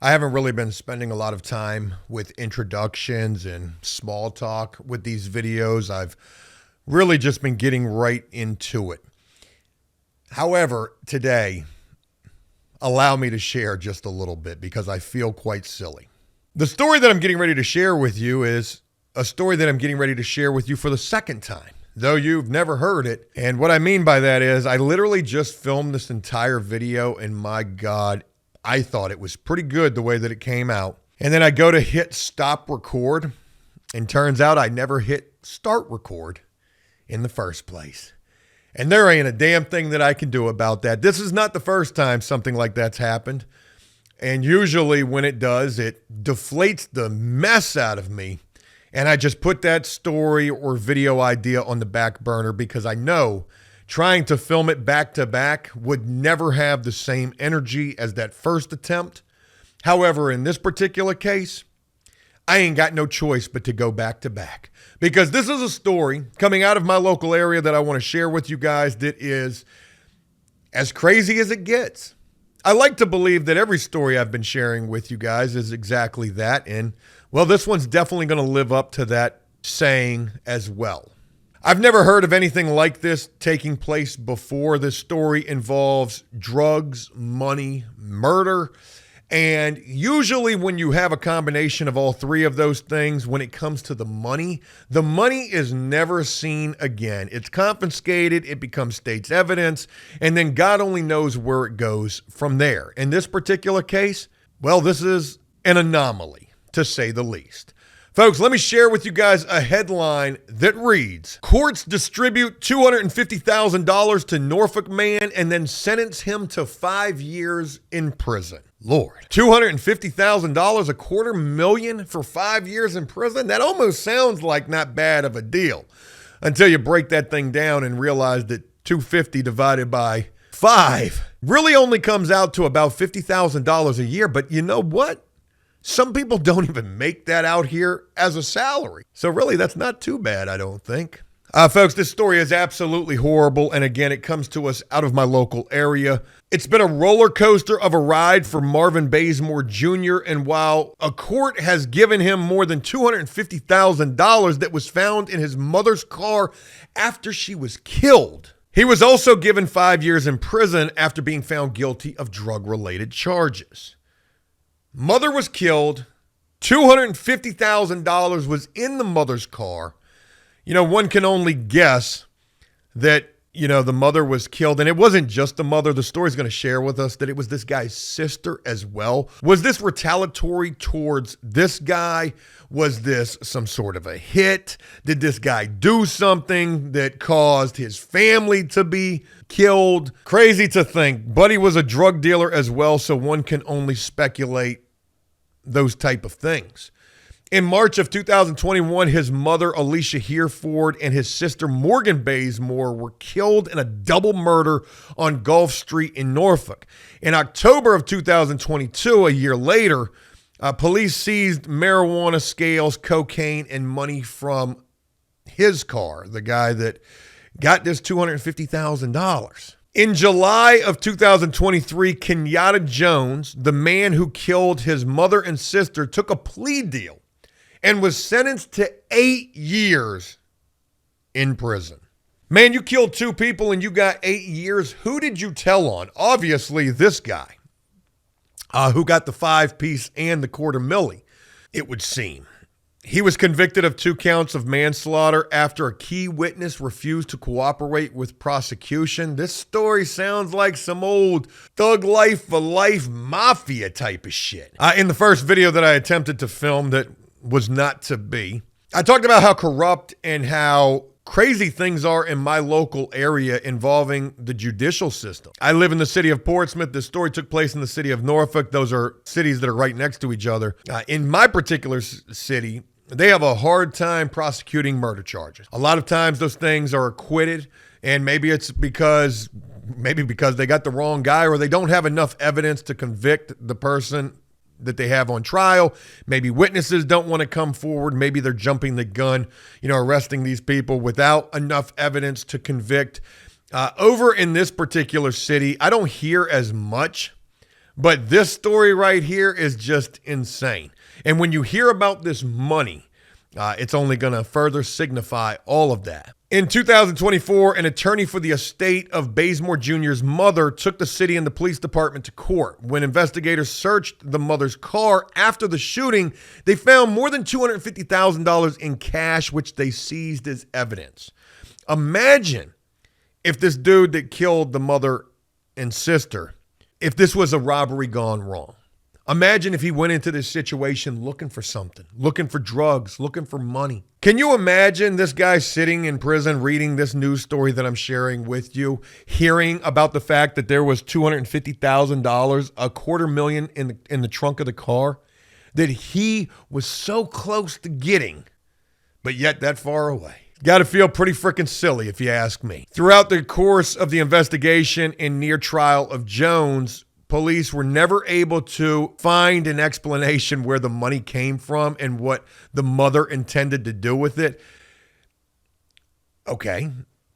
I haven't really been spending a lot of time with introductions and small talk with these videos. I've really just been getting right into it. However, today, allow me to share just a little bit because I feel quite silly. The story that I'm getting ready to share with you is a story that I'm getting ready to share with you for the second time, though you've never heard it. And what I mean by that is I literally just filmed this entire video, and my God, I thought it was pretty good the way that it came out. And then I go to hit stop record, and turns out I never hit start record in the first place. And there ain't a damn thing that I can do about that. This is not the first time something like that's happened. And usually when it does, it deflates the mess out of me. And I just put that story or video idea on the back burner because I know trying to film it back to back would never have the same energy as that first attempt. However, in this particular case, I ain't got no choice but to go back to back because this is a story coming out of my local area that I want to share with you guys that is as crazy as it gets. I like to believe that every story I've been sharing with you guys is exactly that. And well, this one's definitely going to live up to that saying as well. I've never heard of anything like this taking place before. This story involves drugs, money, murder. And usually when you have a combination of all three of those things, when it comes to the money is never seen again. It's confiscated, it becomes state's evidence, and then God only knows where it goes from there. In this particular case, well, this is an anomaly, to say the least. Folks, let me share with you guys a headline that reads, "Courts distribute $250,000 to Norfolk man and then sentence him to 5 years in prison." Lord, $250,000, $250,000 for 5 years in prison? That almost sounds like not bad of a deal until you break that thing down and realize that 250 divided by 5 really only comes out to about $50,000 a year. But you know what? Some people don't even make that out here as a salary. So really, that's not too bad, I don't think. Folks, this story is absolutely horrible. And again, it comes to us out of my local area. It's been a roller coaster of a ride for Marvin Bazemore Jr. And while a court has given him more than $250,000 that was found in his mother's car after she was killed, he was also given 5 years in prison after being found guilty of drug-related charges. Mother was killed. $250,000 was in the mother's car. You know, one can only guess that, the mother was killed. And it wasn't just the mother. The story's going to share with us that it was this guy's sister as well. Was this retaliatory towards this guy? Was this some sort of a hit? Did this guy do something that caused his family to be killed? Crazy to think. Buddy was a drug dealer as well, so one can only speculate those type of things. In March of 2021, his mother, Alicia Hereford, and his sister, Morgan Bazemore, were killed in a double murder on Gulf Street in Norfolk. In October of 2022, a year later, police seized marijuana scales, cocaine, and money from his car, the guy that got this $250,000. In July of 2023, Kenyatta Jones, the man who killed his mother and sister, took a plea deal and was sentenced to 8 years in prison. Man, you killed 2 people and you got 8 years. Who did you tell on? Obviously, this guy who got the 5-piece and the $250,000, it would seem. He was convicted of 2 counts of manslaughter after a key witness refused to cooperate with prosecution. This story sounds like some old thug life for life mafia type of shit. In the first video that I attempted to film that was not to be, I talked about how corrupt and how crazy things are in my local area involving the judicial system. I live in the city of Portsmouth. This story took place in the city of Norfolk. Those are cities that are right next to each other. In my particular city, they have a hard time prosecuting murder charges. A lot of times those things are acquitted, and maybe it's because they got the wrong guy or they don't have enough evidence to convict the person that they have on trial. Maybe witnesses don't want to come forward. Maybe they're jumping the gun, arresting these people without enough evidence to convict. Over in this particular city, I don't hear as much, But this story right here is just insane. And when you hear about this money, it's only going to further signify all of that. In 2024, an attorney for the estate of Bazemore Jr.'s mother took the city and the police department to court. When investigators searched the mother's car after the shooting, they found more than $250,000 in cash, which they seized as evidence. Imagine if this dude that killed the mother and sister, if this was a robbery gone wrong. Imagine if he went into this situation looking for something, looking for drugs, looking for money. Can you imagine this guy sitting in prison reading this news story that I'm sharing with you, hearing about the fact that there was $250,000, $250,000 in the trunk of the car that he was so close to getting, but yet that far away? Got to feel pretty freaking silly if you ask me. Throughout the course of the investigation and near trial of Jones, police were never able to find an explanation where the money came from and what the mother intended to do with it. Okay,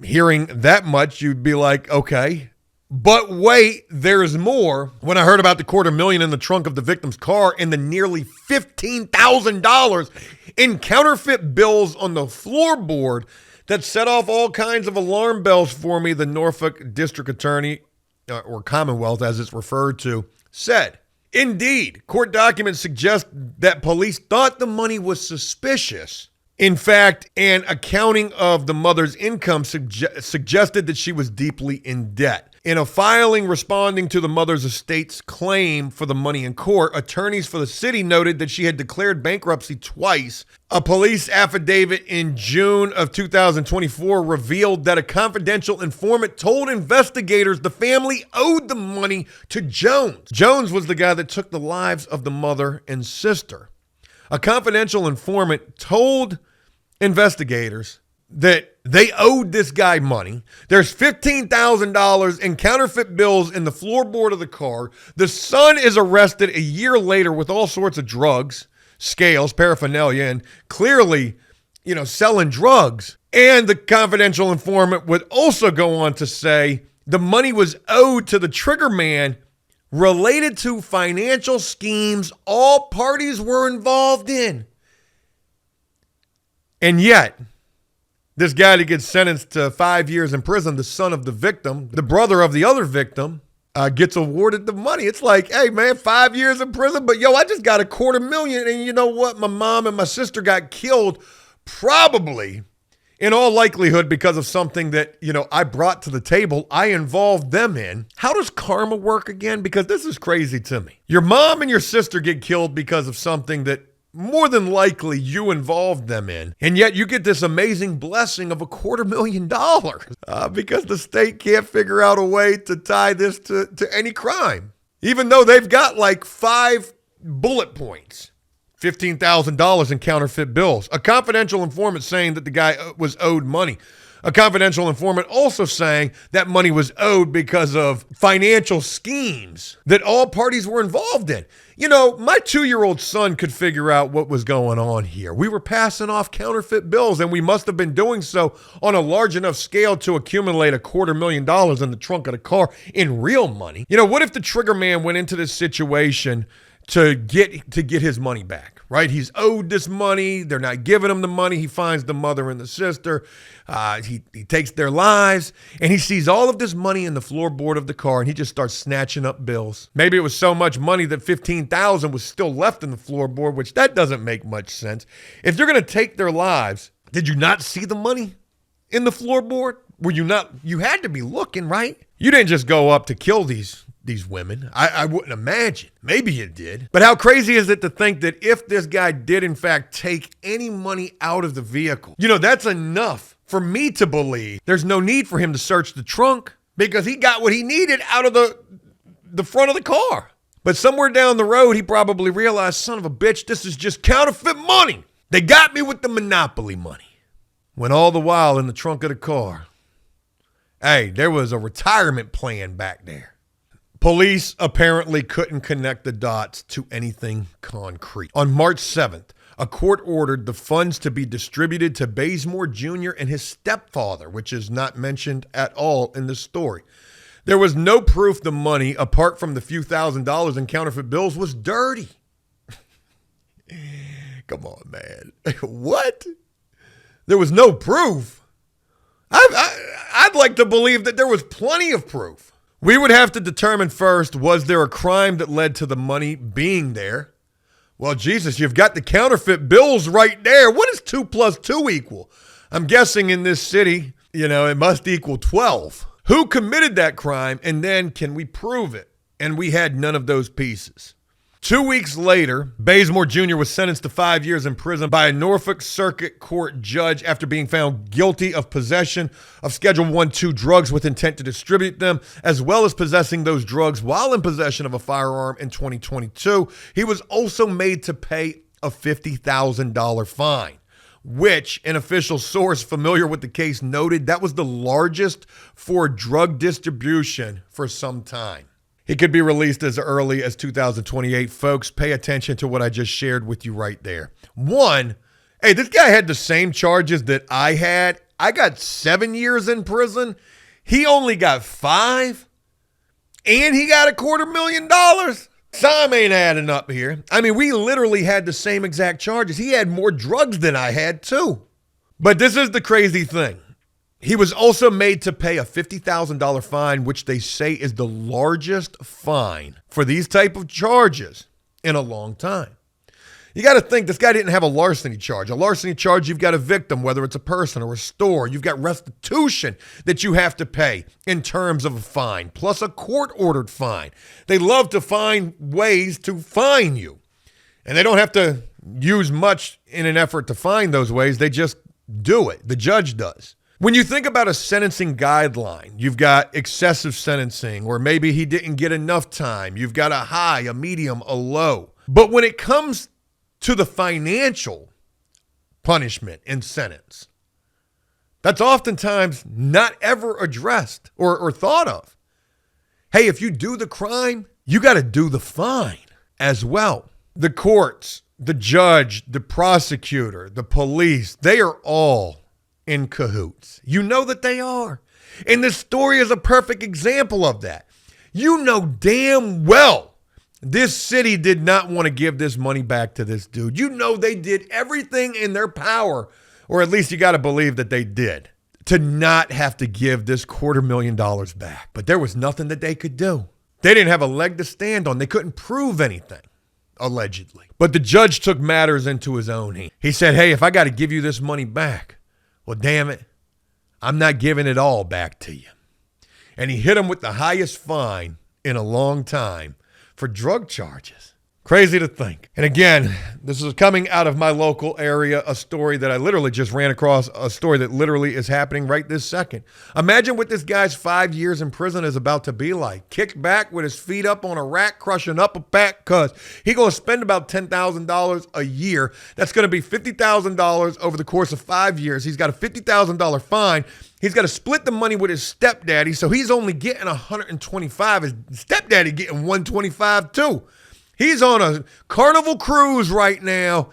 hearing that much, you'd be like, okay. But wait, there's more. When I heard about the $250,000 in the trunk of the victim's car and the nearly $15,000 in counterfeit bills on the floorboard that set off all kinds of alarm bells for me, the Norfolk District Attorney, or Commonwealth as it's referred to, said, indeed, court documents suggest that police thought the money was suspicious. In fact, an accounting of the mother's income suggested that she was deeply in debt. In a filing responding to the mother's estate's claim for the money in court, attorneys for the city noted that she had declared bankruptcy twice. A police affidavit in June of 2024 revealed that a confidential informant told investigators the family owed the money to Jones. Jones was the guy that took the lives of the mother and sister. A confidential informant told investigators that they owed this guy money. There's $15,000 in counterfeit bills in the floorboard of the car. The son is arrested a year later with all sorts of drugs, scales, paraphernalia, and clearly, selling drugs. And the confidential informant would also go on to say the money was owed to the trigger man related to financial schemes all parties were involved in. And yet, this guy that gets sentenced to 5 years in prison, the son of the victim, the brother of the other victim, gets awarded the money. It's like, hey, man, 5 years in prison, but I just got $250,000. And you know what? My mom and my sister got killed probably, in all likelihood, because of something that, I brought to the table. I involved them in. How does karma work again? Because this is crazy to me. Your mom and your sister get killed because of something that more than likely you involved them in. And yet you get this amazing blessing of $250,000 because the state can't figure out a way to tie this to any crime. Even though they've got like 5 bullet points. $15,000 in counterfeit bills. A confidential informant saying that the guy was owed money. A confidential informant also saying that money was owed because of financial schemes that all parties were involved in. My 2-year-old son could figure out what was going on here. We were passing off counterfeit bills, and we must have been doing so on a large enough scale to accumulate $250,000 in the trunk of the car in real money. What if the trigger man went into this situation to get his money back, right? He's owed this money. They're not giving him the money. He finds the mother and the sister. He takes their lives, and he sees all of this money in the floorboard of the car, and he just starts snatching up bills. Maybe it was so much money that $15,000 was still left in the floorboard, which that doesn't make much sense. If you're going to take their lives, did you not see the money in the floorboard? Were you not? You had to be looking, right? You didn't just go up to kill these women. I wouldn't imagine. Maybe you did. But how crazy is it to think that if this guy did in fact take any money out of the vehicle, that's enough for me to believe there's no need for him to search the trunk because he got what he needed out of the front of the car. But somewhere down the road, he probably realized, son of a bitch, this is just counterfeit money. They got me with the monopoly money. When all the while in the trunk of the car, hey, there was a retirement plan back there. Police apparently couldn't connect the dots to anything concrete. On March 7th, a court ordered the funds to be distributed to Bazemore Jr. and his stepfather, which is not mentioned at all in the story. There was no proof the money, apart from the few $1,000s in counterfeit bills, was dirty. Come on, man. What? There was no proof? I'd like to believe that there was plenty of proof. We would have to determine first, was there a crime that led to the money being there? Well, Jesus, you've got the counterfeit bills right there. What does 2 + 2 equal? I'm guessing in this city, it must equal 12. Who committed that crime, and then can we prove it? And we had none of those pieces. 2 weeks later, Bazemore Jr. was sentenced to 5 years in prison by a Norfolk Circuit Court judge after being found guilty of possession of Schedule 1-2 drugs with intent to distribute them, as well as possessing those drugs while in possession of a firearm in 2022. He was also made to pay a $50,000 fine, which an official source familiar with the case noted that was the largest for drug distribution for some time. He could be released as early as 2028. Folks, pay attention to what I just shared with you right there. One, hey, this guy had the same charges that I had. I got 7 years in prison. He only got 5, and he got $250,000. Some ain't adding up here. I mean, we literally had the same exact charges. He had more drugs than I had too. But this is the crazy thing. He was also made to pay a $50,000 fine, which they say is the largest fine for these type of charges in a long time. You got to think this guy didn't have a larceny charge. A larceny charge, you've got a victim, whether it's a person or a store. You've got restitution that you have to pay in terms of a fine, plus a court-ordered fine. They love to find ways to fine you, and they don't have to use much in an effort to find those ways. They just do it. The judge does. When you think about a sentencing guideline, you've got excessive sentencing, or maybe he didn't get enough time. You've got a high, a medium, a low. But when it comes to the financial punishment and sentence, that's oftentimes not ever addressed or thought of. Hey, if you do the crime, you got to do the fine as well. The courts, the judge, the prosecutor, the police, they are all in cahoots. You know that they are. And this story is a perfect example of that. You know damn well this city did not want to give this money back to this dude. You know they did everything in their power, or at least you got to believe that they did, to not have to give this $250,000 back. But there was nothing that they could do. They didn't have a leg to stand on. They couldn't prove anything, allegedly. But the judge took matters into his own hands. He said, hey, if I got to give you this money back, well, damn it, I'm not giving it all back to you. And he hit him with the highest fine in a long time for drug charges. Crazy to think. And again, this is coming out of my local area, a story that I literally just ran across, a story that literally is happening right this second. Imagine what this guy's 5 years in prison is about to be like. Kicked back with his feet up on a rack, crushing up a pack, because he's going to spend about $10,000 a year. That's going to be $50,000 over the course of 5 years. He's got a $50,000 fine. He's got to split the money with his stepdaddy, so he's only getting $125. His stepdaddy getting $125 too. He's on a Carnival cruise right now,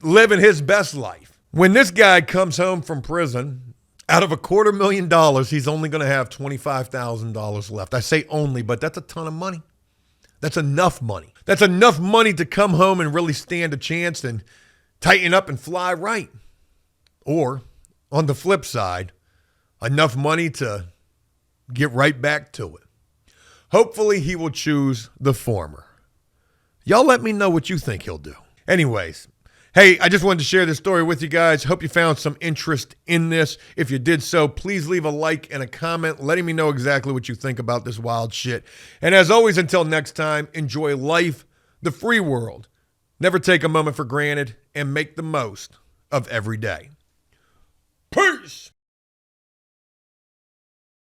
living his best life. When this guy comes home from prison, out of $250,000, he's only going to have $25,000 left. I say only, but that's a ton of money. That's enough money. That's enough money to come home and really stand a chance and tighten up and fly right. Or, on the flip side, enough money to get right back to it. Hopefully, he will choose the former. Y'all let me know what you think he'll do. Anyways, hey, I just wanted to share this story with you guys. Hope you found some interest in this. If you did so, please leave a like and a comment letting me know exactly what you think about this wild shit. And as always, until next time, enjoy life, the free world. Never take a moment for granted and make the most of every day. Peace!